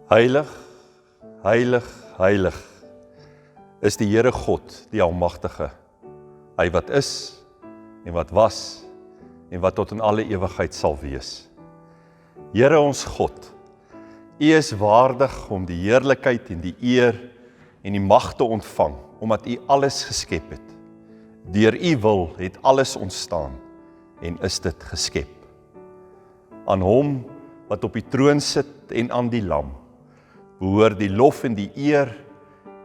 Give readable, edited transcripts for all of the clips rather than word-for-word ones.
Heilig, heilig, heilig is die Here God, die Almagtige. Hy wat is en wat was en wat tot in alle ewigheid sal wees. Here ons God, U is waardig om die heerlikheid en die eer en die mag te ontvang, omdat U alles geskep het. Deur U wil het alles ontstaan en is dit geskep. Aan Hom wat op die troon sit en aan die Lam, behoor die lof en die eer,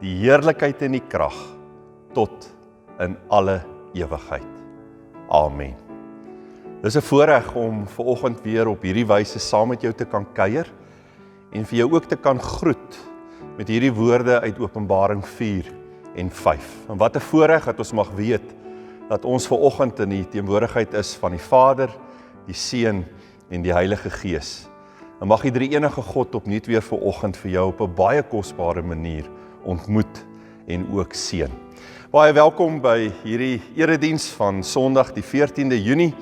die heerlikheid en die krag, tot in alle ewigheid. Amen. Dis 'n voorreg om vanoggend weer op hierdie wyse saam met jou te kan kuier, en vir jou ook te kan groet met hierdie woorde uit Openbaring 4 en 5. En wat 'n voorreg dat ons mag weet, dat ons vanoggend in die teenwoordigheid is van die Vader, die Seun en die Heilige Gees. En mag die drie-enige God opnuut weer vanoggend vir jou op 'n baie kosbare manier ontmoet en ook seën. Baie welkom by hierdie erediens van Sondag die 14de Junie.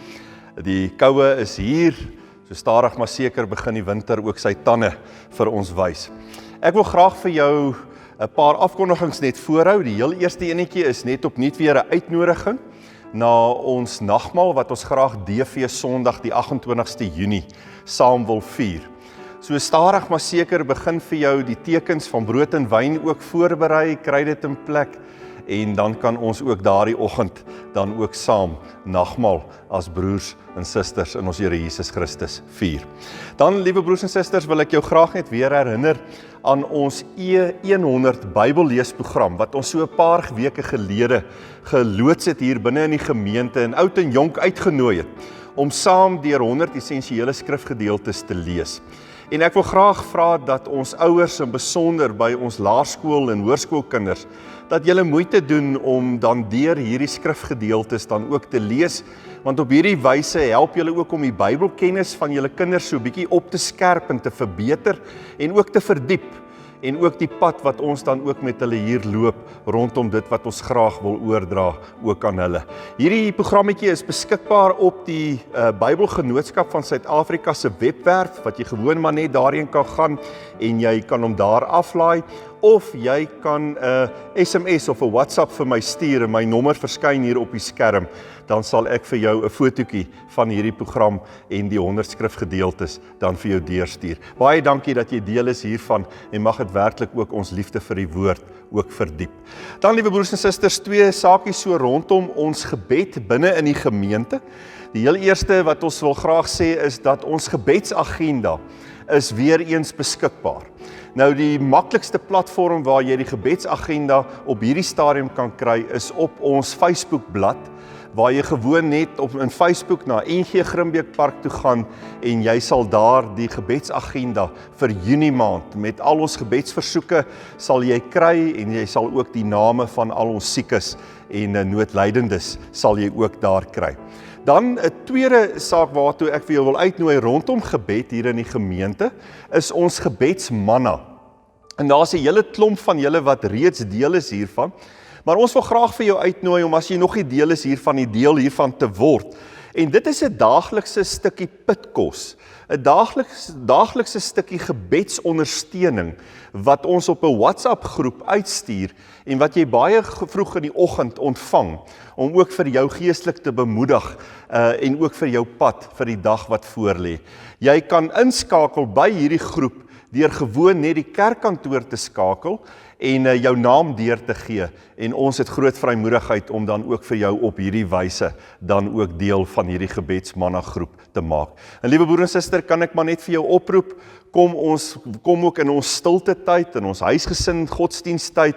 Die koue is hier, so stadig maar seker begin die winter ook sy tande vir ons wys. Ek wil graag vir jou 'n paar afkondigings net voorhou. Die heel eerste enetjie is net opnuut weer 'n uitnodiging na ons nagmaal wat ons graag DV Sondag die 28ste Junie saam wil vier. So stadig maar seker begin vir jou die tekens van brood en wyn ook voorberei, kry dit in plek, en dan kan ons ook daardie oggend dan ook saam nagmaal as broers en susters in ons Here Jesus Christus vier. Dan, liewe broers en susters, wil ek jou graag net weer herinner aan ons E100 Bybelleesprogram, wat ons so 'n paar weke gelede geloods het hier binne in die gemeente en oud en jonk uitgenooi het, om saam deur 100 essensiële skrifgedeeltes te lees. En ek wil graag vra dat ons ouers, en besonder by ons laerskool en hoërskoolkinders, dat julle moeite doen om dan deur hierdie skrifgedeeltes dan ook te lees, want op hierdie wyse help julle ook om die Bybelkennis van julle kinders so bietjie op te skerp en te verbeter en ook te verdiep, en ook die pad wat ons dan ook met hulle hier loop rondom dit wat ons graag wil oordra ook aan hulle. Hierdie programmetjie is beskikbaar op die Bybelgenootskap van Suid-Afrika se webwerf, wat jy gewoon maar net daarheen kan gaan en jy kan hom daar aflaai, of jy kan 'n SMS of 'n WhatsApp vir my stuur, en my nommer verskyn hier op die skerm. Dan sal ek vir jou 'n fotootjie van hierdie program en die 100 skrifgedeeltes dan vir jou deurstuur. Baie dankie dat jy deel is hiervan, en mag dit werklik ook ons liefde vir die woord ook verdiep. Dan, liewe broers en susters, twee saakies so rondom ons gebed binne in die gemeente. Die heel eerste wat ons wil graag sê is dat ons gebedsagenda is weer eens beskikbaar. Nou, die maklikste platform waar jy die gebedsagenda op hierdie stadium kan kry is op ons Facebookblad, waar jy gewoon net in Facebook na NG Grimbeek Park toe gaan, en jy sal daar die gebedsagenda vir Junie maand met al ons gebedsversoeke sal jy kry, en jy sal ook die name van al ons siekes en noodlydendes sal jy ook daar kry. Dan 'n tweede saak waartoe ek vir jou wil uitnooi rondom gebed hier in die gemeente, is ons gebedsmanna. En daar's 'n hele klomp van julle wat reeds deel is hiervan, maar ons wil graag vir jou uitnooi om, as jy nog nie deel is hiervan, die deel hiervan te word. En dit is 'n daaglikse stukkie pitkos, 'n daaglikse stukkie gebedsondersteuning, wat ons op 'n WhatsApp groep uitstuur, en wat jy baie vroeg in die oggend ontvang, om ook vir jou geestelik te bemoedig, en ook vir jou pad vir die dag wat voorlê. Jy kan inskakel by hierdie groep, deur gewoon net die kerkkantoor te skakel, en jou naam deur te gee, en ons het groot vrymoedigheid om dan ook vir jou op hierdie wyse dan ook deel van hierdie gebedsmanna groep te maak. En liewe broer en suster, kan ek maar net vir jou oproep, kom ook in ons stilte tyd, in ons huisgesin godsdiensttyd,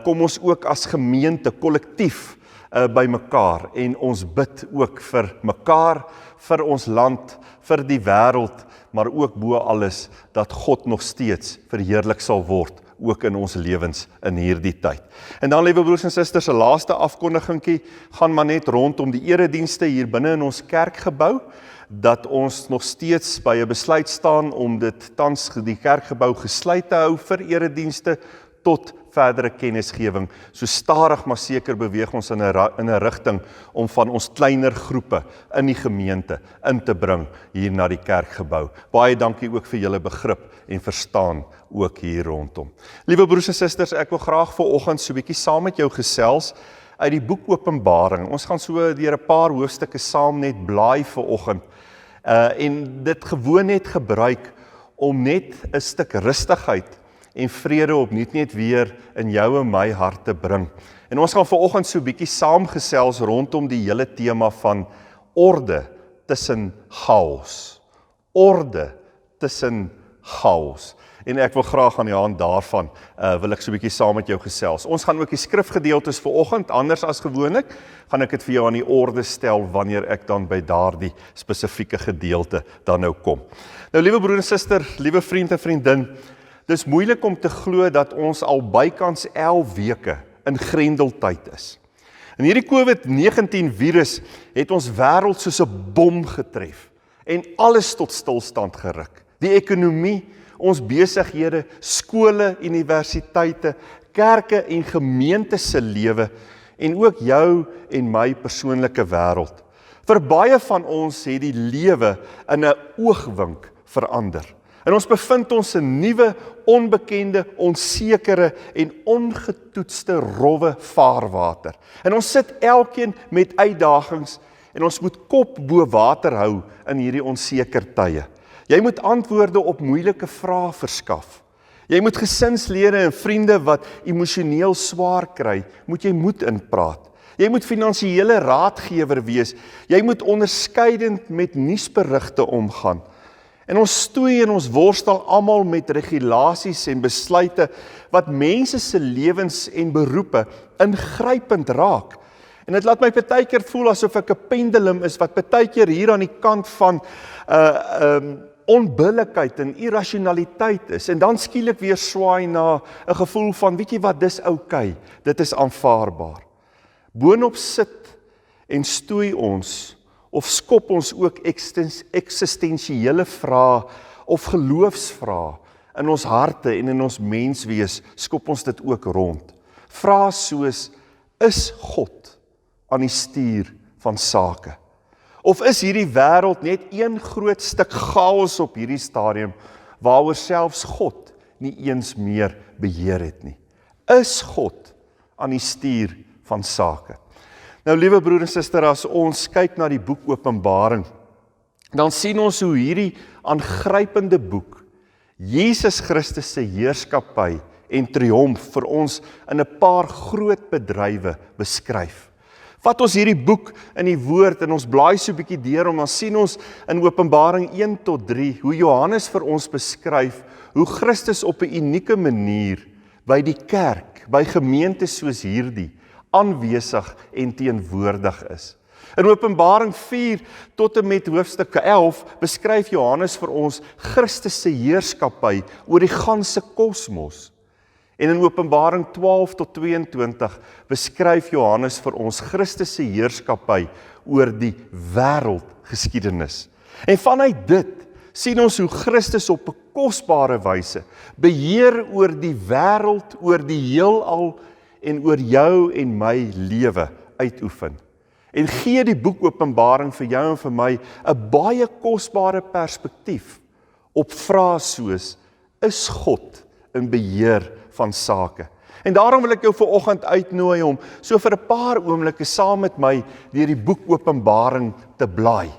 kom ons ook as gemeente kollektief by mekaar, en ons bid ook vir mekaar, vir ons land, vir die wêreld, maar ook bo alles, dat God nog steeds verheerlik sal word, ook in ons lewens in hierdie tyd. En dan, liewe broers en susters, 'n laaste afkondigingkie, gaan maar net rondom die eredienste hier binne in ons kerkgebou, dat ons nog steeds by 'n besluit staan om dit tans die kerkgebou gesluit te hou vir eredienste tot verdere kennisgewing. So stadig maar seker beweeg ons in 'n rigting om van ons kleiner groepe in die gemeente in te bring hier na die kerkgebou. Baie dankie ook vir julle begrip en verstaan ook hier rondom. Liewe broers en susters, ek wil graag vanoggend so 'n bietjie saam met jou gesels uit die boek Openbaring. Ons gaan so deur 'n paar hoofstukke saam net blaai vanoggend en dit gewoon net gebruik om net 'n stuk rustigheid en vrede opnuut net weer in jou en my hart te bring. En ons gaan vanoggend so 'n bietjie saamgesels rondom die hele tema van orde tussen chaos. Orde tussen chaos. En ek wil graag aan die hand daarvan wil ek so 'n bietjie saam met jou gesels. Ons gaan ook die skrifgedeeltes vanoggend, anders as gewoonlik, gaan ek dit vir jou aan die orde stel wanneer ek dan by daardie spesifieke gedeelte dan nou kom. Nou liewe broer en suster, liewe vriend en vriendin, dis moeilik om te glo dat ons al bykans 11 weke in grendeltyd is. En hierdie COVID-19 virus het ons wêreld soos 'n bom getref en alles tot stilstand geruk. Die ekonomie, ons besighede, skole, universiteite, kerke en gemeentes se lewe en ook jou en my persoonlike wêreld. Vir baie van ons het die lewe in 'n oogwink verander. En ons bevind ons in nuwe, onbekende, onsekere en ongetoetste rowwe vaarwater. En ons sit elkeen met uitdagings en ons moet kop bo water hou in hierdie onseker tye. Jy moet antwoorde op moeilike vrae verskaf. Jy moet gesinslede en vriende wat emosioneel swaar kry, moet jy moed inpraat. Jy moet finansiële raadgewer wees. Jy moet onderskeidend met nuusberigte omgaan. En ons stoei en ons worstel almal met regulasies en besluite wat mense se lewens en beroepe ingrypend raak. En dit laat my partykeer voel asof ek 'n pendulum is wat partykeer hier aan die kant van onbillikheid en irrasionaliteit is. En dan skielik weer swaai na 'n gevoel van, weet jy wat, dis oukei, dit is aanvaarbaar. Boonop sit en stoei ons of skop ons ook eksistensiële vrae of geloofsvrae in ons harte en in ons menswees, skop ons dit ook rond. Vrae soos, is God aan die stuur van sake? Of is hierdie wêreld net een groot stuk chaos op hierdie stadium, waaroor selfs God nie eens meer beheer het nie? Is God aan die stuur van sake? Nou liewe broer en suster, as ons kyk na die boek Openbaring, dan sien ons hoe hierdie aangrypende boek Jesus Christus se heerskappy en triomf vir ons in 'n paar groot bedrywe beskryf. Vat ons hierdie boek in die woord en ons blaai so 'n bietjie deur om, dan sien ons in Openbaring 1 tot 3 hoe Johannes vir ons beskryf hoe Christus op 'n unieke manier by die kerk, by gemeentes soos hierdie aanwesig en teenwoordig is. In Openbaring 4 tot en met hoofstuk 11 beskryf Johannes vir ons Christus se heerskappy oor die ganse kosmos. En in Openbaring 12 tot 22 beskryf Johannes vir ons Christus se heerskappy oor die wêreldgeskiedenis. En vanuit dit sien ons hoe Christus op 'n kosbare wyse beheer oor die wêreld, oor die heelal en oor jou en my lewe uitoefen. En gee die boek Openbaring vir jou en vir my 'n baie kosbare perspektief op vrae soos, is God in beheer van sake? En daarom wil ek jou vanoggend uitnooi om so vir 'n paar oomblikke saam met my deur die boek Openbaring te blaai.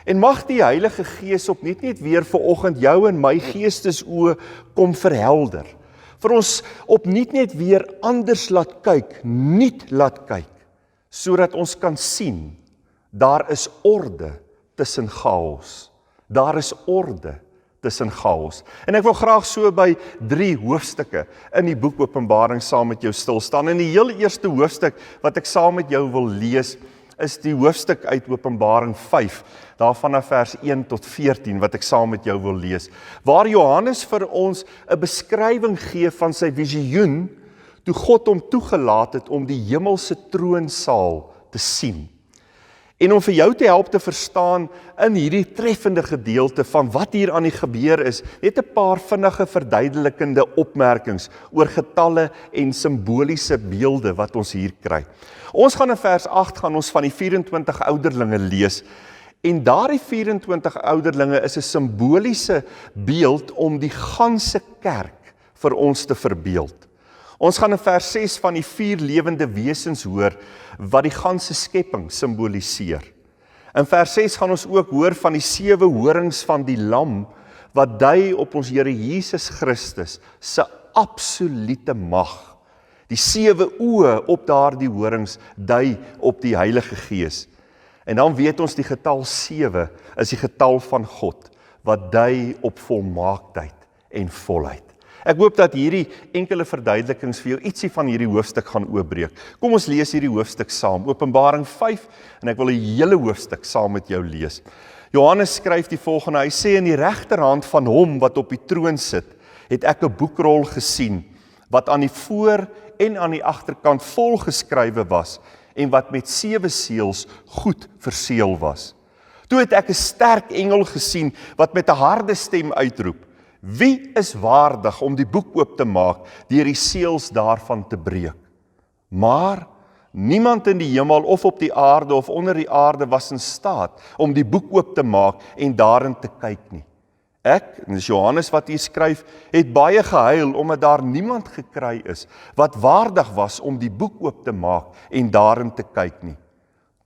En mag die Heilige Gees opnuut net weer vanoggend jou en my geestesoë kom verhelder. Vir ons opnuut net weer anders laat kyk, nuut laat kyk, sodat ons kan sien, daar is orde tussen chaos. Daar is orde tussen chaos. En ek wil graag so by 3 hoofstukke in die boek Openbaring saam met jou stil staan. En die heel eerste hoofstuk wat ek saam met jou wil lees, is die hoofstuk uit Openbaring 5, daarvan af vers 1 tot 14, wat ek saam met jou wil lees, waar Johannes vir ons 'n beskrywing gee van sy visioen, toe God hom toegelaat het om die hemelse troonsaal te sien. En om vir jou te help te verstaan in hierdie treffende gedeelte van wat hier aan die gebeur is, net 'n paar vinnige verduidelikende opmerkings oor getalle en simboliese beelde wat ons hier kry. Ons gaan in vers 8 gaan ons van die 24 ouderlinge lees. En daardie 24 ouderlinge is 'n simboliese beeld om die ganse kerk vir ons te verbeeld. Ons gaan in vers 6 van die 4 lewende wesens hoor wat die ganse skepping simboliseer. In vers 6 gaan ons ook hoor van die 7 horings van die lam wat dui op ons Here Jesus Christus se absolute mag. Die 7 oë op daardie horings dui op die Heilige Gees. En dan weet ons die getal 7 is die getal van God wat dui op volmaaktheid en volheid. Ek hoop dat hierdie enkele verduidelikings vir jou ietsie van hierdie hoofstuk gaan oopbreek. Kom ons lees hierdie hoofstuk saam. Openbaring 5 en ek wil die hele hoofstuk saam met jou lees. Johannes skryf die volgende. Hy sê in die regterhand van hom wat op die troon sit, het ek 'n boekrol gesien wat aan die voor en aan die agterkant vol geskrywe was en wat met 7 seels goed verseël was. Toe het ek 'n sterk engel gesien wat met 'n harde stem uitroep: Wie is waardig om die boek oop te maak, deur die seels daarvan te breek? Maar niemand in die hemel of op die aarde of onder die aarde was in staat om die boek oop te maak en daarin te kyk nie. Ek, en dis Johannes wat hier skryf, het baie gehuil omdat daar niemand gekry is wat waardig was om die boek oop te maak en daarin te kyk nie.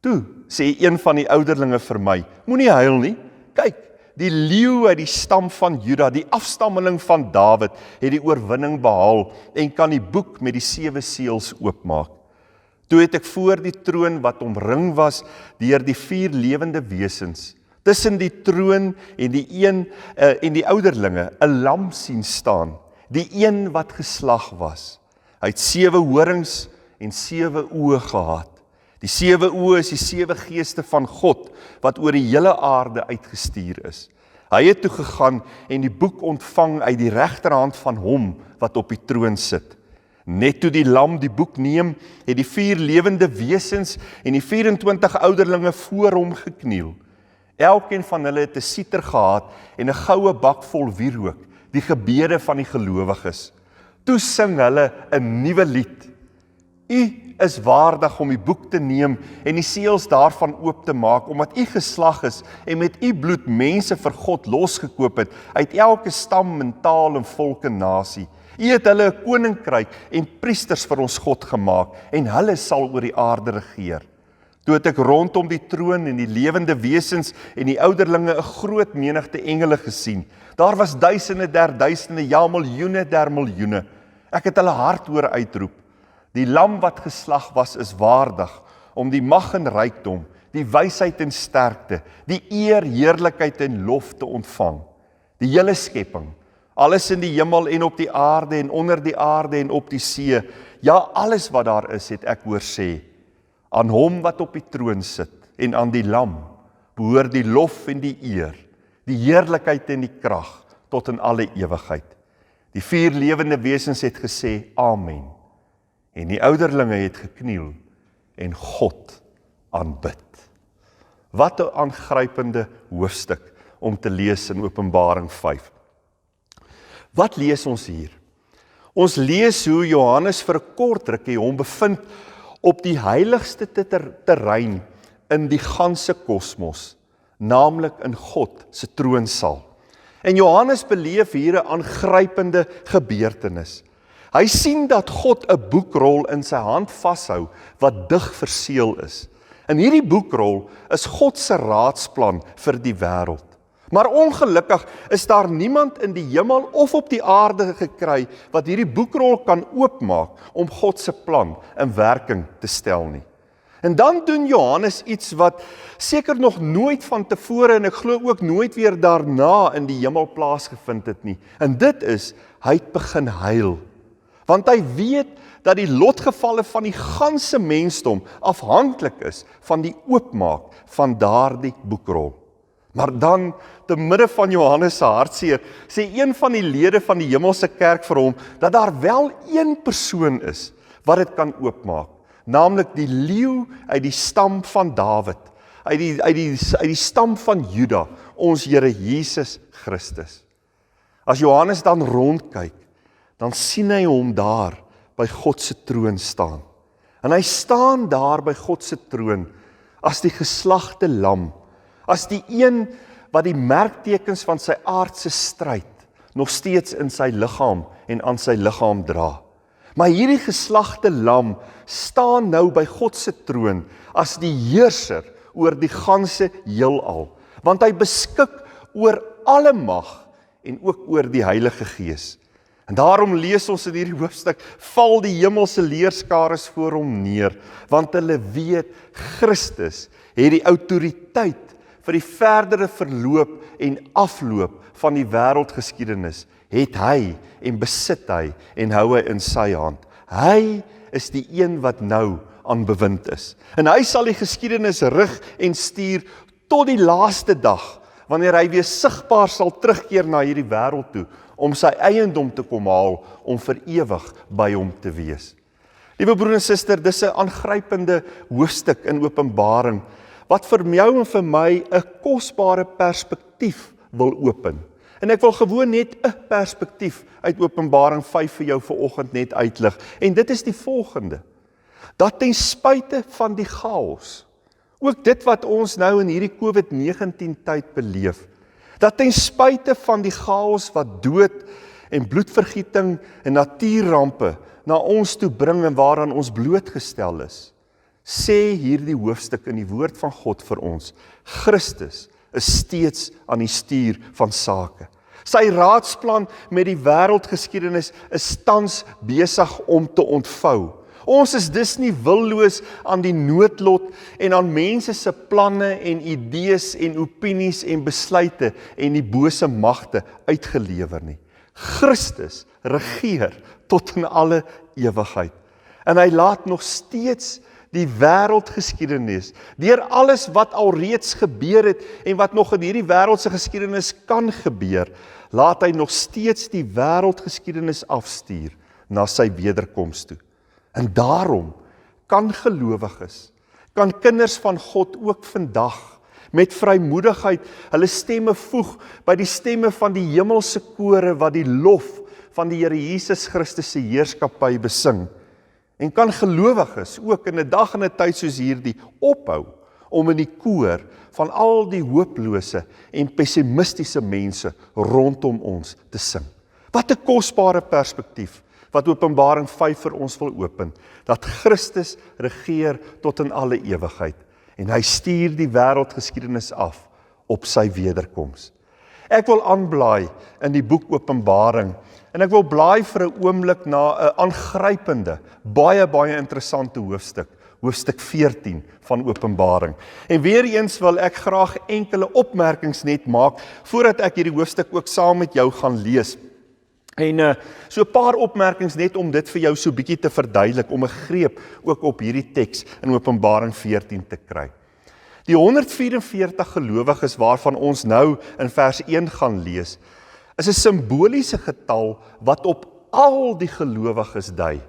Toe sê een van die ouderlinge vir my: Moenie huil nie. Kyk, die leeu uit die stam van Juda, die afstammeling van Dawid, het die oorwinning behaal en kan die boek met die 7 seels oopmaak. Toe het ek voor die troon wat omring was deur die 4 lewende wesens, tussen die troon en die ouderlinge, 'n lam sien staan, die een wat geslag was. Hy het 7 horings en 7 oë gehad. Die 7 oë is die 7 geeste van God wat oor die hele aarde uitgestuur is. Hy het toe gegaan en die boek ontvang uit die regterhand van hom wat op die troon sit. Net toe die lam die boek neem, het die 4 lewende wesens en die 24 ouderlinge voor hom gekniel. Elkeen van hulle het 'n siter gehad en 'n goue bak vol wierook, die gebede van die gelowiges. Toe sing hulle 'n nuwe lied. U is waardig om die boek te neem en die seels daarvan oop te maak, omdat u geslag is en met u bloed mense vir God losgekoop het, uit elke stam en taal en volk en nasie. U het hulle 'n koninkryk en priesters vir ons God gemaak, en hulle sal oor die aarde regeer. Toe het ek rondom die troon en die lewende wesens en die ouderlinge 'n groot menigte engele gesien. Daar was duisende der duisende, ja miljoene der miljoene. Ek het hulle hard hoor uitroep: Die lam wat geslag was is waardig om die mag en rykdom, die wysheid en sterkte, die eer, heerlikheid en lof te ontvang. Die hele skepping, alles in die hemel en op die aarde en onder die aarde en op die see, ja alles wat daar is, het ek hoor sê: Aan hom wat op die troon sit en aan die lam behoort die lof en die eer, die heerlikheid en die krag tot in alle ewigheid. Die 4 lewende wesens het gesê Amen. En die ouderlinge het gekniel en God aanbid. Wat 'n aangrypende hoofstuk om te lees in Openbaring 5. Wat lees ons hier? Ons lees hoe Johannes vir 'n kort rukkie hom bevind op die heiligste terrein in die ganse kosmos, naamlik in God se troonsaal. En Johannes beleef hier 'n aangrypende gebeurtenis. Hy sien dat God 'n boekrol in sy hand vashou wat dig verseël is. In hierdie boekrol is God se raadsplan vir die wêreld. Maar ongelukkig is daar niemand in die hemel of op die aarde gekry wat hierdie boekrol kan oopmaak om God se plan in werking te stel nie. En dan doen Johannes iets wat seker nog nooit van tevore en ek glo ook nooit weer daarna in die hemel plaasgevind het nie. En dit is, hy het begin huil. Want hy weet dat die lotgevalle van die ganse mensdom afhanklik is van die oopmaak van daardie boekrol. Maar dan, te midde van Johannes se hartseer, sê een van die lede van die hemelse kerk vir hom, dat daar wel een persoon is wat dit kan oopmaak, naamlik die leeu uit die stam van Dawid. uit die stam van Juda, ons Here Jesus Christus. As Johannes dan rondkyk, dan sien hy hom daar by God se troon staan. En hy staan daar by God se troon as die geslagte lam, as die een wat die merktekens van sy aardse stryd nog steeds in sy liggaam en aan sy liggaam dra. Maar hierdie geslagte lam staan nou by God se troon as die heerser oor die ganse heelal, want hy beskik oor alle mag en ook oor die Heilige Gees. En daarom lees ons in hierdie hoofstuk, val die hemelse leerskares voor hom neer, want hulle weet, Christus het die autoriteit vir die verdere verloop en afloop van die wêreldgeskiedenis, het hy en besit hy en hou hy in sy hand. Hy is die een wat nou aan bewind is. En hy sal die geskiedenis rig en stuur tot die laaste dag, wanneer hy weer sigbaar sal terugkeer na hierdie wêreld toe, om sy eiendom te kom haal, om vir ewig by hom te wees. Liewe broer en suster, dis 'n aangrypende hoofstuk in Openbaring, wat vir jou en vir my 'n kosbare perspektief wil open. En ek wil gewoon net 'n perspektief uit Openbaring 5 vir jou vanoggend net uitlig. En dit is die volgende: dat ten spyte van die chaos, ook dit wat ons nou in hierdie COVID-19 tyd beleef, dat ten spyte van die chaos wat dood en bloedvergieting en natuurrampe na ons toe bring en waaraan ons blootgestel is, sê hierdie hoofstuk in die woord van God vir ons, Christus is steeds aan die stuur van sake. Sy raadsplan met die wêreldgeskiedenis is tans besig om te ontvou. Ons is dus nie willoos aan die noodlot en aan mense se planne en idees en opinies en besluite en die bose magte uitgelewer nie. Christus regeer tot in alle ewigheid. En hy laat nog steeds die wêreldgeskiedenis, deur alles wat alreeds gebeur het en wat nog in hierdie wêreldse geskiedenis kan gebeur, laat hy nog steeds die wêreldgeskiedenis afstuur na sy wederkoms toe. En daarom kan gelowiges, kan kinders van God ook vandag met vrymoedigheid hulle stemme voeg by die stemme van die hemelse kore wat die lof van die Here Jesus Christus se heerskappy besing. En kan gelowiges ook in 'n dag en 'n tyd soos hierdie ophou om in die koor van al die hooplose en pessimistiese mense rondom ons te sing. Wat 'n kosbare perspektief wat Openbaring 5 vir ons wil open, dat Christus regeer tot in alle ewigheid en hy stuur die wêreldgeskiedenis af op sy wederkoms. Ek wil aanblaai in die boek Openbaring en ek wil blaai vir 'n oomblik na 'n aangrypende, baie interessante hoofstuk, hoofstuk 14 van Openbaring. En weer eens wil ek graag enkele opmerkings net maak voordat ek hierdie hoofstuk ook saam met jou gaan lees. En so 'n paar opmerkings net om dit vir jou so bietjie te verduidelik, om 'n greep ook op hierdie teks in Openbaring 14 te kry. Die 144 gelowiges waarvan ons nou in vers 1 gaan lees, is 'n simboliese getal wat op al die gelowiges dui,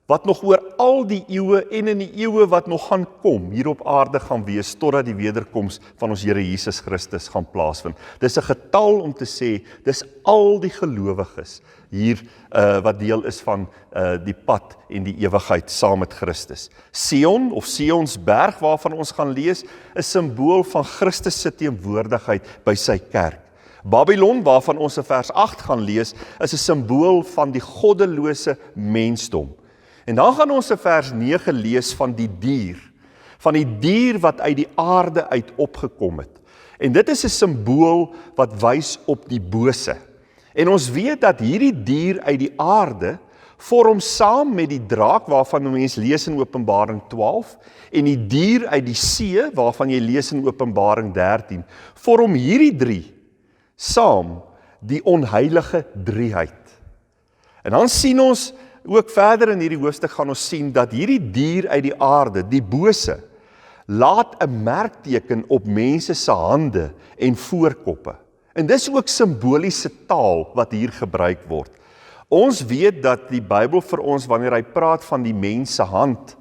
wat nog oor al die eeue en in die eeue wat nog gaan kom, hier op aarde gaan wees, totdat die wederkoms van ons Here Jesus Christus gaan plaasvind. Dis 'n getal om te sê, dis al die gelowiges hier wat deel is van die pad en die ewigheid saam met Christus. Sion of Sionsberg waarvan ons gaan lees, is simbool van Christus se teenwoordigheid by sy kerk. Babylon waarvan ons in vers 8 gaan lees, is 'n simbool van die goddelose mensdom. En dan gaan ons in vers 9 lees van die dier wat uit die aarde uit opgekom het. En dit is 'n simbool wat wys op die bose. En ons weet dat hierdie dier uit die aarde vorm saam met die draak waarvan mens lees in Openbaring 12 en die dier uit die see waarvan jy lees in Openbaring 13, vorm hierdie drie saam die onheilige drieheid. En dan sien ons ook verder in hierdie hoofstuk gaan ons sien dat hierdie dier uit die aarde, die bose, laat 'n merkteken op mense se hande en voorkoppe. En dis ook simboliese taal wat hier gebruik word. Ons weet dat die Bybel vir ons, wanneer hy praat van die mens se hand,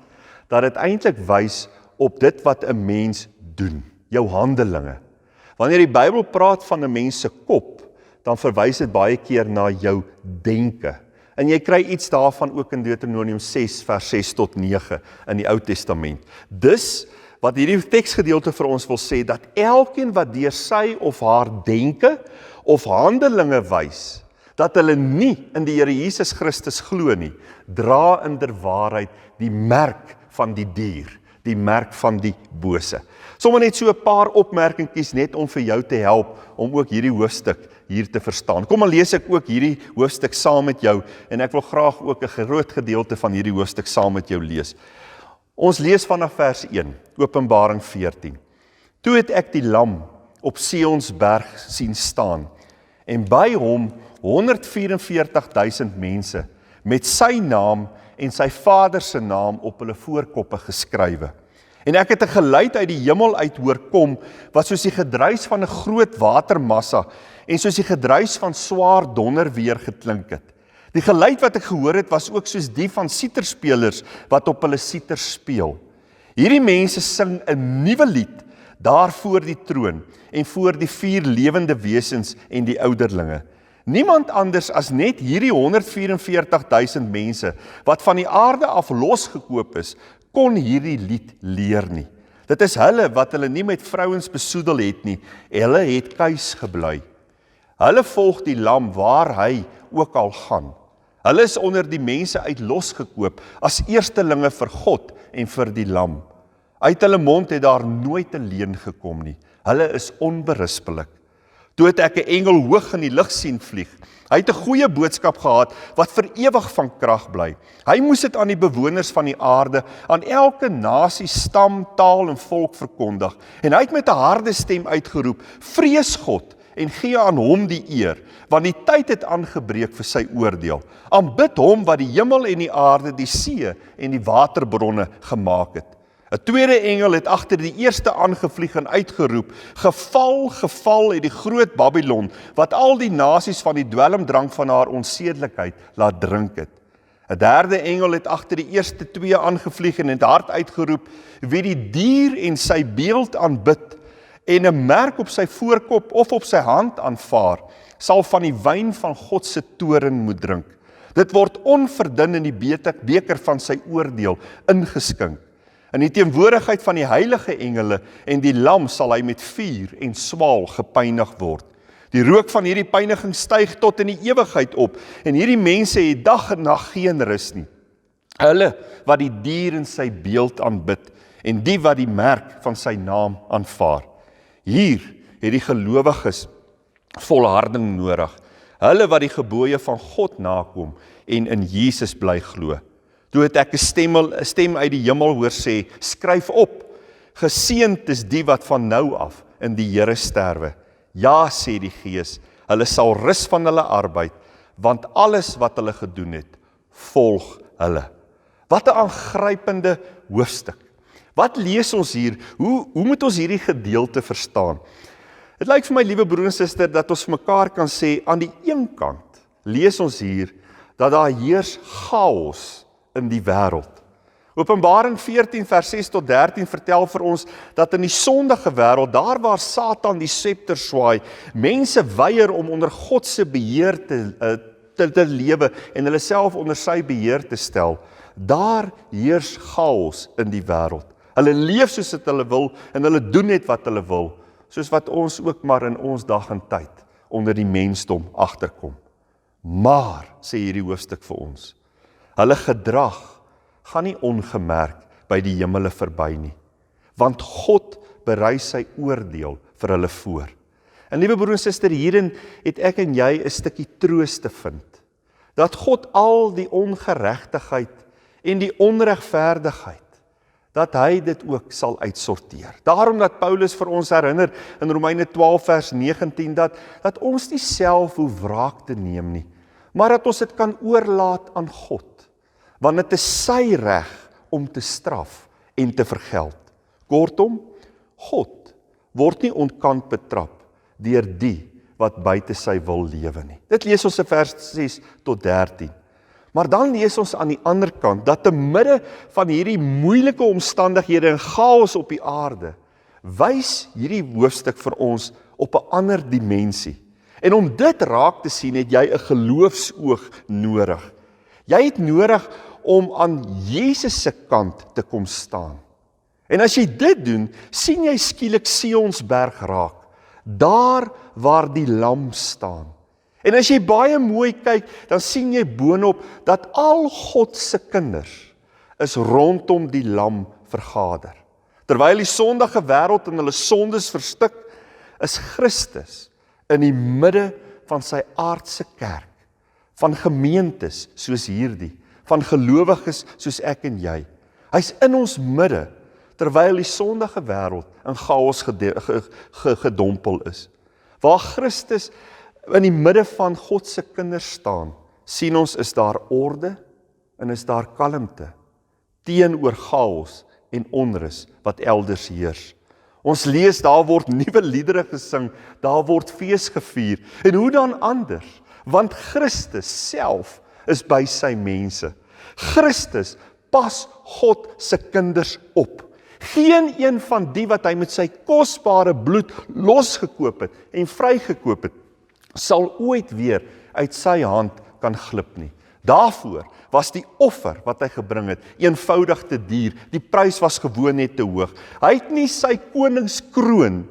dat dit eintlik wys op dit wat 'n mens doen. jou handelinge. Wanneer die Bybel praat van 'n mens se kop, dan verwys dit baie keer na jou denke. En jy kry iets daarvan ook in Deuteronomium 6 vers 6 tot 9 in die Ou Testament. Dus wat hierdie teksgedeelte vir ons wil sê, dat elkeen wat deur sy of haar denke of handelinge wys, dat hulle nie in die Here Jesus Christus glo nie, dra inderwaarheid die merk van die dier, die merk van die bose. Sommige net so 'n paar opmerkingkies net om vir jou te help om ook hierdie hoofstuk hier te verstaan. Kom maar lees ek ook hierdie hoofstuk saam met jou en ek wil graag ook 'n groot gedeelte van hierdie hoofstuk saam met jou lees. Ons lees vanaf vers 1, Openbaring 14. Toe het ek die lam op Sionsberg sien staan en by hom 144.000 mense met sy naam en sy Vader se naam op hulle voorkoppe geskrywe. En ek het 'n geluid uit die hemel uit hoor kom, wat soos die gedruis van 'n groot watermassa en soos die gedruis van swaar donderweer geklink het. Die geluid wat ek gehoor het, was ook soos die van siterspelers wat op hulle siters speel. Hierdie mense sing 'n nuwe lied daar voor die troon en voor die 4 lewende wesens en die ouderlinge. Niemand anders as net hierdie 144.000 mense wat van die aarde af losgekoop is, kon hierdie lied leer nie. Dit is hulle wat hulle nie met vrouens besoedel het nie, hulle het kuis gebly. Hulle volg die lam waar hy ook al gaan. Hulle is onder die mense uit losgekoop as eerstelinge vir God en vir die lam. Uit hulle mond het daar nooit 'n leuen gekom nie. Hulle is onberispelik. Toe het ek 'n engel hoog in die lug sien vlieg. Hy het 'n goeie boodskap gehad wat vir ewig van krag bly. Hy moes dit aan die bewoners van die aarde, aan elke nasie, stam, taal en volk verkondig. En hy het met 'n harde stem uitgeroep: "Vrees God en gee aan hom die eer, want die tyd het aangebreek vir sy oordeel. Aanbid hom wat die hemel en die aarde, die see en die waterbronne gemaak het." 'n tweede engel het agter die eerste aangevlieg en uitgeroep: "Geval, geval het die groot Babylon, wat al die nasies van die dwelmdrank van haar onsedelikheid laat drink het." 'n derde engel het agter die eerste 2 aangevlieg en het hard uitgeroep: "Wie die dier en sy beeld aanbid en 'n merk op sy voorkop of op sy hand aanvaar, sal van die wyn van God se toorn moet drink. Dit word onverdun in die beker van sy oordeel ingeskink. In die teenwoordigheid van die heilige engele en die lam sal hy met vuur en swaal gepynig word. Die rook van hierdie pyniging styg tot in die ewigheid op, en hierdie mense het dag en nag geen rus nie. Hulle wat die dier in sy beeld aanbid, en die wat die merk van sy naam aanvaar. Hier het die gelowiges volharding nodig. Hulle wat die gebooie van God nakom en in Jesus bly glo. Toe het ek 'n stem uit die hemel hoor sê: "Skryf op, geseënd is die wat van nou af in die Here sterwe. Ja, sê die Gees, hulle sal rus van hulle arbeid, want alles wat hulle gedoen het, volg hulle." Wat 'n aangrypende hoofstuk. Wat lees ons hier? Hoe moet ons hierdie gedeelte verstaan? Dit lyk vir my, liewe broer en suster, dat ons vir mekaar kan sê, aan die een kant lees ons hier dat daar heers chaos in die wêreld. Openbaring 14 vers 6 tot 13 vertel vir ons dat in die sondige wêreld, daar waar Satan die scepter swaai, mense weier om onder God se beheer te lewe en hulle self onder sy beheer te stel. Daar heers chaos in die wêreld. Hulle leef soos wat hulle wil en hulle doen net wat hulle wil, soos wat ons ook maar in ons dag en tyd onder die mensdom agterkom. Maar, sê hierdie hoofstuk vir ons, hulle gedrag gaan nie ongemerk by die hemele verby nie, want God berei sy oordeel vir hulle voor. En liewe broer en suster, hierin het ek en jy 'n stukkie troos te vind, dat God al die ongeregtigheid en die onregverdigheid, dat hy dit ook sal uitsorteer. Daarom dat Paulus vir ons herinner in Romeine 12 vers 19, dat ons nie self hoef wraak te neem nie, maar dat ons dit kan oorlaat aan God, want dit is sy reg om te straf en te vergeld. Kortom, God word nie ontkant betrap deur die wat buite sy wil lewe nie. Dit lees ons in vers 6 tot 13. Maar dan lees ons aan die ander kant, dat te midde van hierdie moeilike omstandighede en chaos op die aarde, wys hierdie hoofstuk vir ons op 'n ander dimensie. En om dit raak te sien, het jy 'n geloofsoog nodig. Jy het nodig om aan Jesus se kant te kom staan. En as jy dit doen, sien jy skielik Sionsberg raak, daar waar die lam staan. En as jy baie mooi kyk, dan sien jy boonop dat al God se kinders is rondom die lam vergader. Terwyl die sondige wêreld in hulle sondes verstik, is Christus in die midde van sy aardse kerk, van gemeentes soos hierdie, van gelowiges soos ek en jy. Hy's in ons midde, terwyl die sondige wêreld in chaos gedompel is. Waar Christus in die midde van God se kinders staan, sien ons is daar orde en is daar kalmte, teenoor chaos en onrus wat elders heers. Ons lees, daar word nuwe liedere gesing, daar word fees gevier. En hoe dan anders? Want Christus self is by sy mense. Christus pas God se kinders op. Geen een van die wat hy met sy kosbare bloed losgekoop het en vrygekoop het, sal ooit weer uit sy hand kan glip nie. Daarvoor was die offer wat hy gebring het eenvoudig te duur. Die prys was gewoon net te hoog. Hy het nie sy koningskroon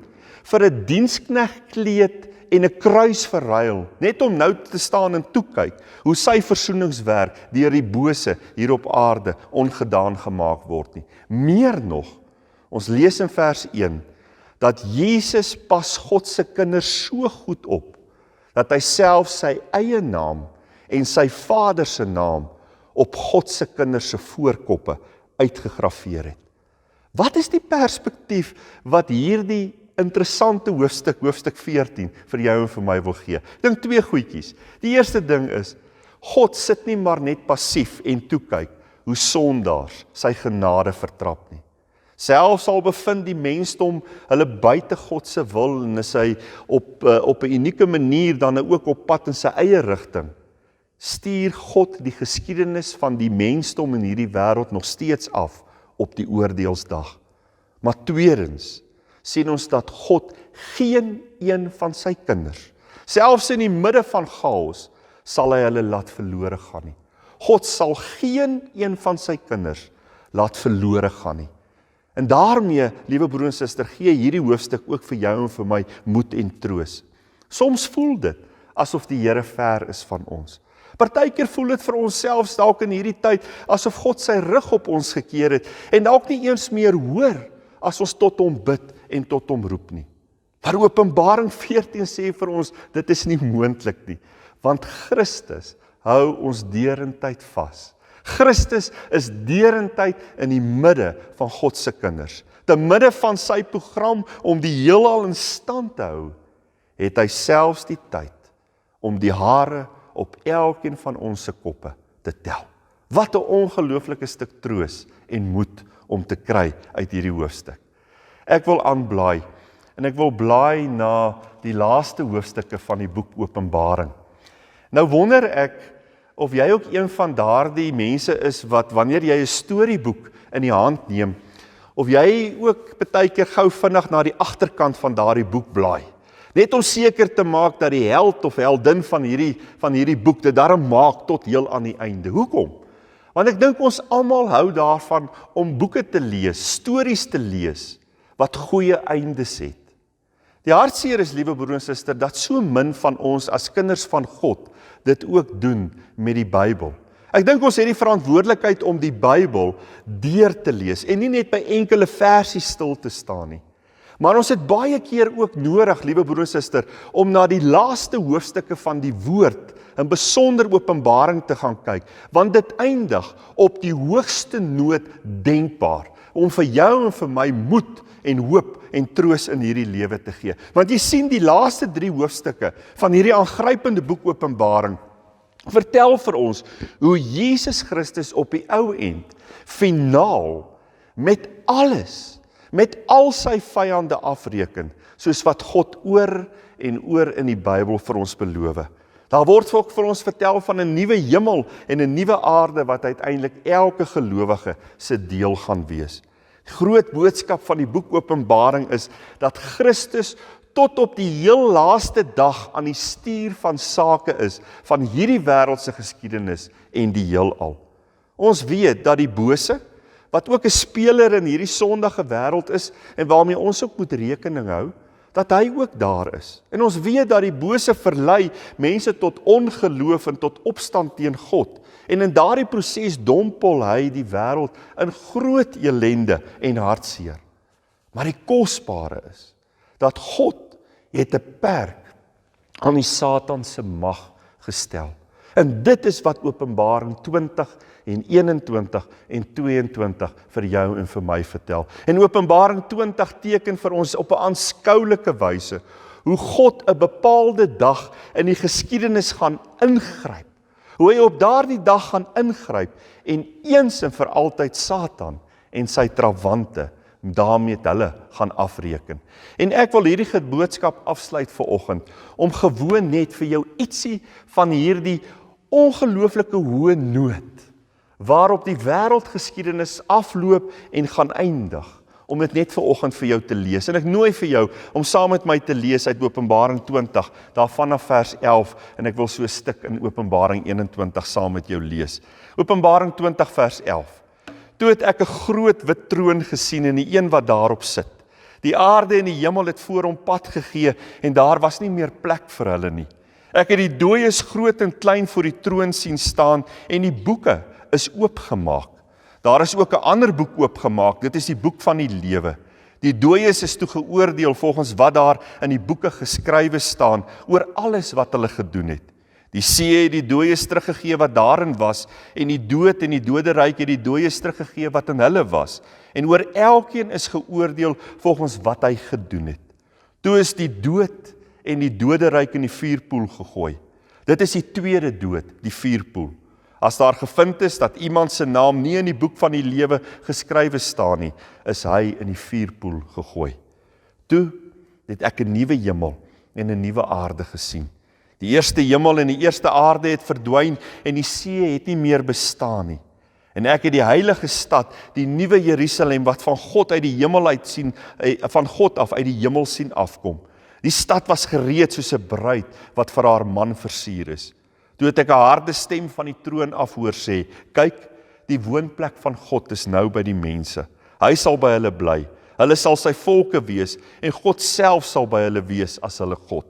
vir 'n diensknegkleed en 'n kruis verruil, net om nou te staan en toekyk hoe sy versoeningswerk deur die bose hier op aarde ongedaan gemaak word nie. Meer nog, ons lees in vers 1, dat Jesus pas God se kinders so goed op, dat hy self sy eie naam en sy Vader se naam op God se kinders se voorkoppe uitgegraveer het. Wat is die perspektief wat hierdie interessante hoofstuk 14, vir jou en vir my wil gee? Ek dink twee goedjies. Die eerste ding is, God sit nie maar net passief en toekyk hoe sondaars sy genade vertrap nie. Selfs al bevind die mensdom hulle buite God se wil en is hy op 'n unieke manier dan ook op pad in sy eie rigting, stuur God die geskiedenis van die mensdom in hierdie wêreld nog steeds af op die oordeelsdag. Maar tweedens sien ons dat God geen een van sy kinders, selfs in die midde van chaos, sal hy hulle laat verlore gaan nie. God sal geen een van sy kinders laat verlore gaan nie. En daarmee, liewe broer en suster, gee hierdie hoofstuk ook vir jou en vir my moed en troos. Soms voel dit asof die Here ver is van ons. Partykeer voel dit vir ons selfs dalk in hierdie tyd asof God sy rug op ons gekeer het en dalk nie eens meer hoor as ons tot hom bid en tot hom roep nie. Maar Openbaring 14 sê vir ons, dit is nie moontlik nie, want Christus hou ons derentyd vas. Christus is derentyd in die midde van God se kinders. Te midde van sy program om die heelal in stand te hou, het hy selfs die tyd om die hare op elkeen van ons se koppe te tel. Wat 'n ongelooflike stuk troos en moed om te kry uit hierdie hoofstuk. Ek wil aanblaai en ek wil blaai na die laaste hoofstukke van die boek Openbaring. Nou wonder ek of jy ook een van daardie mense is wat wanneer jy 'n storieboek in die hand neem, of jy ook baie keer gou vinnig na die agterkant van daardie boek blaai. Net om seker te maak dat die held of heldin van hierdie boek dit darm maak tot heel aan die einde. Hoekom? Want ek dink ons almal hou daarvan om boeke te lees, stories te lees, wat goeie eindes het. Die hartseer is, liewe broer en suster, dat so min van ons as kinders van God dit ook doen met die Bybel. Ek dink ons het die verantwoordelikheid om die Bybel deur te lees en nie net by enkele versies stil te staan nie. Maar ons het baie keer ook nodig, liewe broer en suster, om na die laaste hoofstukke van die woord, in besonder Openbaring te gaan kyk, want dit eindig op die hoogste noot denkbaar, om vir jou en vir my moed en hoop en troos in hierdie lewe te gee. Want jy sien die laaste 3 hoofstukke van hierdie aangrypende boek Openbaring, vertel vir ons hoe Jesus Christus op die ou end, finaal, met alles, met al sy vyande afreken, soos wat God oor en oor in die Bybel vir ons beloof. Daar word ook vir ons vertel van 'n nuwe hemel en 'n nuwe aarde wat uiteindelik elke gelowige se deel gaan wees. Die groot boodskap van die boek Openbaring is dat Christus tot op die heel laaste dag aan die stuur van sake is, van hierdie wêreldse geskiedenis en die heelal. Ons weet dat die bose, wat ook 'n speler in hierdie sondige wêreld is, en waarmee ons ook moet rekening hou, dat hy ook daar is. En ons weet dat die bose verlei mense tot ongeloof en tot opstand teen God. En in daardie proses dompel hy die wêreld in groot elende en hartseer. Maar die kosbare is, dat God het 'n perk aan die Satan se mag gestel. En dit is wat Openbaring 20 en 21 en 22 vir jou en vir my vertel. En Openbaring 20 teken vir ons op 'n aanskoulike wyse hoe God 'n bepaalde dag in die geskiedenis gaan ingryp. Hoe hy op daardie dag gaan ingryp en eens en vir altyd Satan en sy trawante daarmee hulle gaan afreken. En ek wil hierdie boodskap afsluit vanoggend om gewoon net vir jou ietsie van hierdie ongelooflike hoë noot waarop die wêreldgeskiedenis afloop en gaan eindig, om dit net vanoggend vir jou te lees. En ek nooi vir jou om saam met my te lees uit Openbaring 20, daar vanaf vers 11, en ek wil so 'n stuk in Openbaring 21 saam met jou lees. Openbaring 20 vers 11. Toe het ek 'n groot wit troon gesien en die een wat daarop sit. Die aarde en die hemel het voor hom pad gegee en daar was nie meer plek vir hulle nie. Ek het die dooies groot en klein voor die troon sien staan en die boeke is oopgemaak. Daar is ook 'n ander boek oopgemaak, dit is die boek van die lewe. Die dooies is toe geoordeel volgens wat daar in die boeke geskrywe staan oor alles wat hulle gedoen het. Die see het die dooies teruggegee wat daarin was en die dood en die doderyk het die dooies teruggegee wat in hulle was. En oor elkeen is geoordeel volgens wat hy gedoen het. Toe is die dood en die doderyk in die vuurpoel gegooi. Dit is die tweede dood, die vuurpoel. As daar gevind is dat iemand se naam nie in die boek van die lewe geskrywe staan nie, is hy in die vuurpoel gegooi. Toe het ek 'n nuwe hemel en 'n nuwe aarde gesien. Die eerste hemel en die eerste aarde het verdwyn en die see het nie meer bestaan nie. En ek het die heilige stad, die nuwe Jerusalem wat van God uit die hemel uit sien, van God af uit die hemel sien afkom. Die stad was gereed soos 'n bruid wat vir haar man versier is. Toe het ek 'n harde stem van die troon af hoor sê, kyk, die woonplek van God is nou by die mense. Hy sal by hulle bly. Hulle sal sy volke wees en God self sal by hulle wees as hulle God.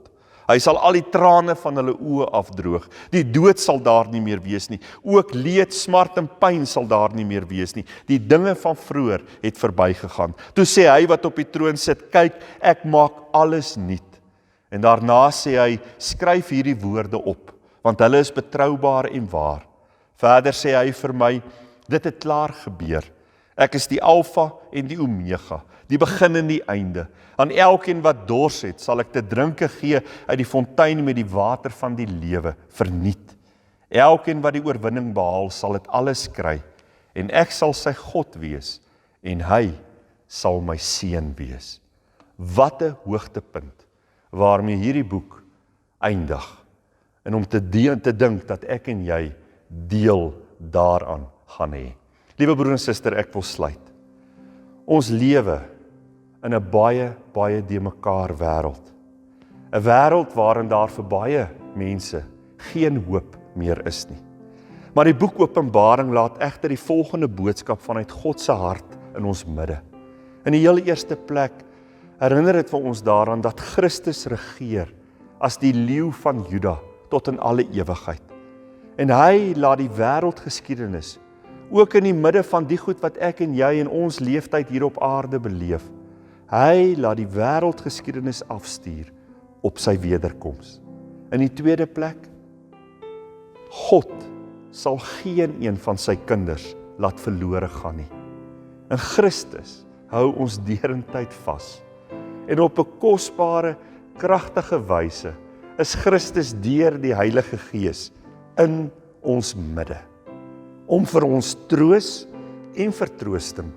Hy sal al die trane van hulle oë afdroog. Die dood sal daar nie meer wees nie. Ook leed, smart en pyn sal daar nie meer wees nie. Die dinge van vroeër het verbygegaan. Toe sê hy wat op die troon sit, kyk, ek maak alles nuut. En daarna sê hy, skryf hierdie woorde op, want hulle is betroubaar en waar. Verder sê hy vir my, dit het klaar gebeur. Ek is die Alfa en die Omega, die begin en die einde. Aan elkeen wat dors het, sal ek te drinke gee uit die fontein met die water van die lewe, verniet. Elkeen wat die oorwinning behaal, sal dit alles kry. En ek sal sy God wees, en hy sal my seun wees. Wat 'n hoogtepunt, waarmee hierdie boek eindig. En om te dink dat ek en jy deel daaraan gaan hê. Liewe broer en suster, ek wil sluit. Ons lewe in 'n baie de mekaar wêreld. 'n Wêreld waarin daar vir baie mense geen hoop meer is nie. Maar die boek Openbaring laat egter die volgende boodskap vanuit God se hart in ons midde. In die heel eerste plek herinner dit vir ons daaraan dat Christus regeer as die leeu van Juda tot in alle ewigheid. En hy laat die wêreldgeskiedenis ook in die midde van die goed wat ek en jy in ons leeftyd hier op aarde beleef. Hy laat die wêreldgeskiedenis afstuur op sy wederkoms. In die tweede plek, God sal geen een van sy kinders laat verlore gaan nie. In Christus hou ons derentyd vas. En op 'n kosbare, kragtige wyse is Christus deur die Heilige Gees in ons midde, om vir ons troos en vertroosting,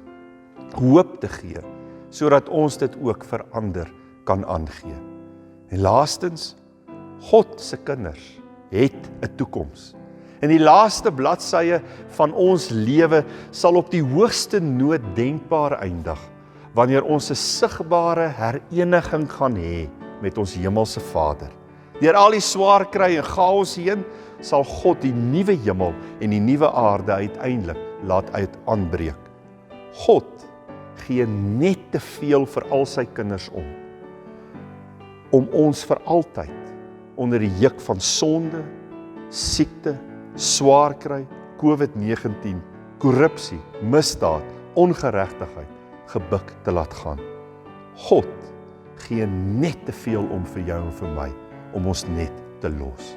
hoop te gee, sodat ons dit ook vir ander kan aangee. En laastens, God se kinders het 'n toekoms. En die laaste bladsye van ons lewe sal op die hoogste noot denkbaar eindig, wanneer ons 'n sigbare hereniging gaan hê met ons hemelse Vader. Deur al die swaar kry en chaos heen, sal God die nuwe hemel en die nuwe aarde uiteindelik laat aanbreek. God gee net te veel vir al sy kinders om ons vir altyd onder die juk van sonde, siekte, swaar kry, COVID-19, korrupsie, misdaad, ongeregtigheid gebuk te laat gaan. God gee net te veel om vir jou en vir my, om ons net te los.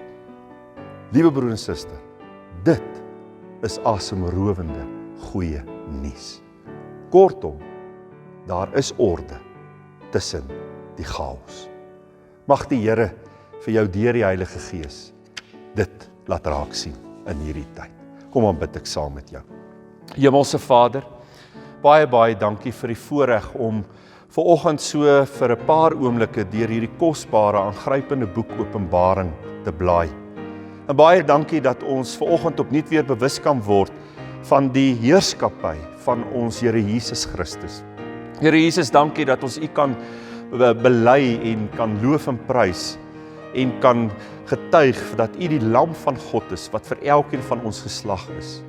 Liewe broer en suster, dit is asemrowende goeie nuus. Kortom, daar is orde tussen die chaos. Mag die Here vir jou deur die Heilige Gees dit laat raak sien in hierdie tyd. Kom aan bid ek saam met jou. Hemelse Vader, baie dankie vir die voorreg om vanoggend so vir 'n paar oomblikke deur hierdie kosbare, aangrypende boek Openbaring te blaai. En baie dankie dat ons vanoggend opnuut weer bewus kan word van die heerskappy van ons Here Jesus Christus. Here Jesus, dankie dat ons U kan bely en kan loof en prys en kan getuig dat U die lam van God is wat vir elkeen van ons geslag is.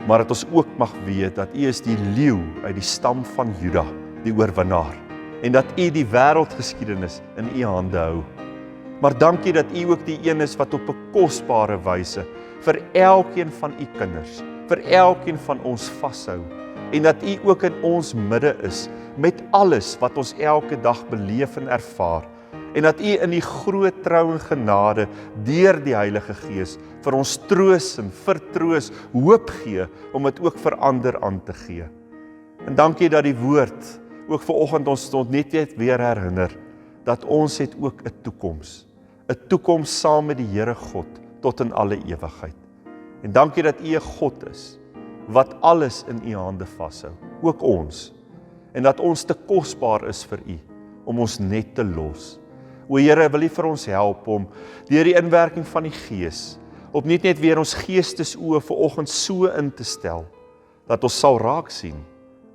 Maar dat ons ook mag weet dat U is die leeu uit die stam van Juda, die oorwinnaar, en dat U die wêreldgeskiedenis in U hande hou. Maar dankie dat U ook die een is wat op 'n kosbare wyse vir elkeen van U kinders, vir elkeen van ons vashou, en dat U ook in ons midde is met alles wat ons elke dag beleef en ervaar, en dat U in die groot trou en genade deur die Heilige Gees vir ons troos en vertroos, hoop gee om dit ook vir ander aan te gee. En dankie dat die woord ook vanoggend ons net weer herinner dat ons het ook 'n toekoms saam met die Here God tot in alle ewigheid. En dankie dat U 'n God is wat alles in U hande vashou, ook ons, en dat ons te kosbaar is vir U om ons net te los. O Here, wil U vir ons help om deur die inwerking van die Gees opnuut net weer ons geestesoë vanoggend so in te stel dat ons sal raak sien,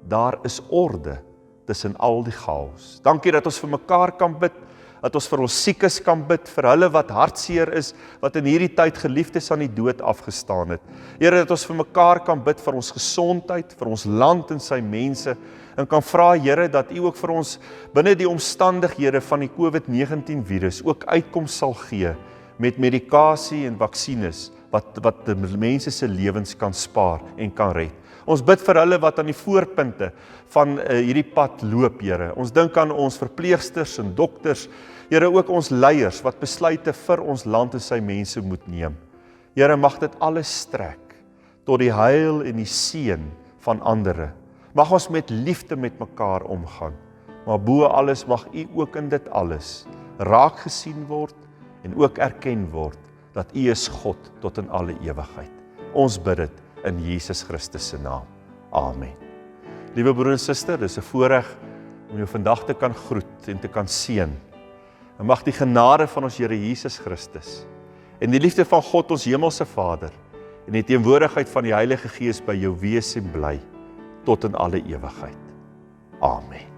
daar is orde tussen al die chaos. Dankie dat ons vir mekaar kan bid, dat ons vir ons siekes kan bid, vir hulle wat hartseer is, wat in hierdie tyd geliefdes aan die dood afgestaan het. Here, dat ons vir mekaar kan bid vir ons gesondheid, vir ons land en sy mense, en kan vra, Here, dat U ook vir ons binne die omstandighede van die COVID-19 virus ook uitkoms sal gee met medikasie en vaksines wat die mense se lewens kan spaar en kan red. Ons bid vir hulle wat aan die voorpunte van hierdie pad loop, Here. Ons dink aan ons verpleegsters en dokters, Here, ook ons leiers wat besluite vir ons land en sy mense moet neem. Here, mag dit alles strek tot die heil en die seën van ander. Mag ons met liefde met mekaar omgaan, maar bo alles mag U ook in dit alles raak gesien word en ook erken word dat U is God tot in alle ewigheid. Ons bid dit in Jesus Christus se naam. Amen. Liewe broer en suster, dis 'n voorreg om jou vandag te kan groet en te kan seën. En mag die genade van ons Here Jesus Christus en die liefde van God ons hemelse Vader en die teenwoordigheid van die Heilige Gees by jou wees en bly tot in alle ewigheid. Amen.